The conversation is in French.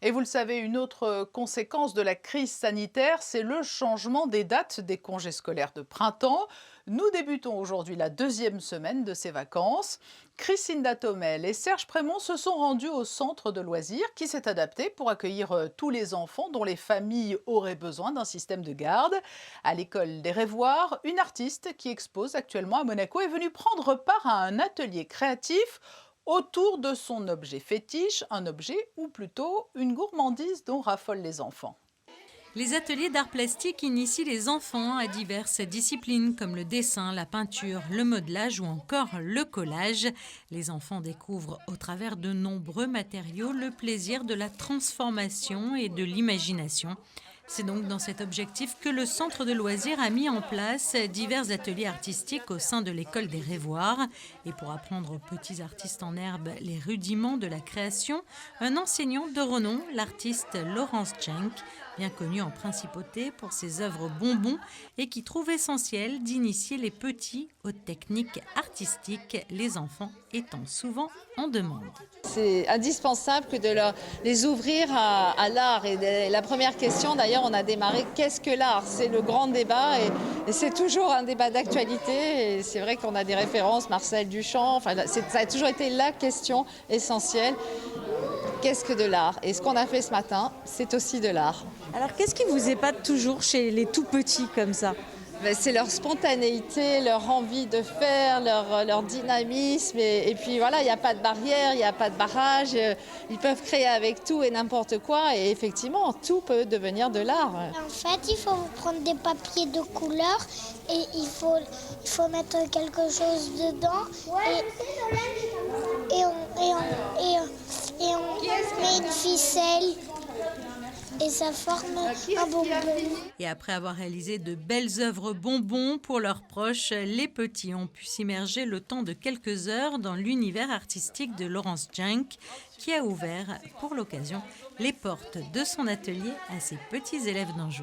Et vous le savez, une autre conséquence de la crise sanitaire, c'est le changement des dates des congés scolaires de printemps. Nous débutons aujourd'hui la deuxième semaine de ces vacances. Christine Datomel et Serge Prémont se sont rendus au centre de loisirs qui s'est adapté pour accueillir tous les enfants dont les familles auraient besoin d'un système de garde. À l'école des Rêvoirs, une artiste qui expose actuellement à Monaco est venue prendre part à un atelier créatif autour de son objet fétiche, un objet ou plutôt une gourmandise dont raffolent les enfants. Les ateliers d'art plastique initient les enfants à diverses disciplines comme le dessin, la peinture, le modelage ou encore le collage. Les enfants découvrent au travers de nombreux matériaux le plaisir de la transformation et de l'imagination. C'est donc dans cet objectif que le centre de loisirs a mis en place divers ateliers artistiques au sein de l'école des Rêvoirs. Et pour apprendre aux petits artistes en herbe les rudiments de la création, un enseignant de renom, l'artiste Laurence Jenk, bien connu en principauté pour ses œuvres bonbons et qui trouve essentiel d'initier les petits aux techniques artistiques, les enfants étant souvent en demande. C'est indispensable que les ouvrir à l'art. Et la première question, d'ailleurs, on a démarré qu'est-ce que l'art? C'est le grand débat et c'est toujours un débat d'actualité. Et c'est vrai qu'on a des références, Marcel Duchamp, enfin, ça a toujours été la question essentielle. Qu'est-ce que de l'art? Et ce qu'on a fait ce matin, c'est aussi de l'art. Alors qu'est-ce qui vous épate toujours chez les tout petits comme ça? Ben, c'est leur spontanéité, leur envie de faire, leur dynamisme. Et puis voilà, il n'y a pas de barrière, il n'y a pas de barrage. Ils peuvent créer avec tout et n'importe quoi. Et effectivement, tout peut devenir de l'art. En fait, il faut prendre des papiers de couleur et il faut mettre quelque chose dedans. Et on met une ficelle. Et ça forme un bonbon. Et après avoir réalisé de belles œuvres bonbons pour leurs proches, les petits ont pu s'immerger le temps de quelques heures dans l'univers artistique de Laurence Jenk, qui a ouvert pour l'occasion les portes de son atelier à ses petits élèves d'Anjou.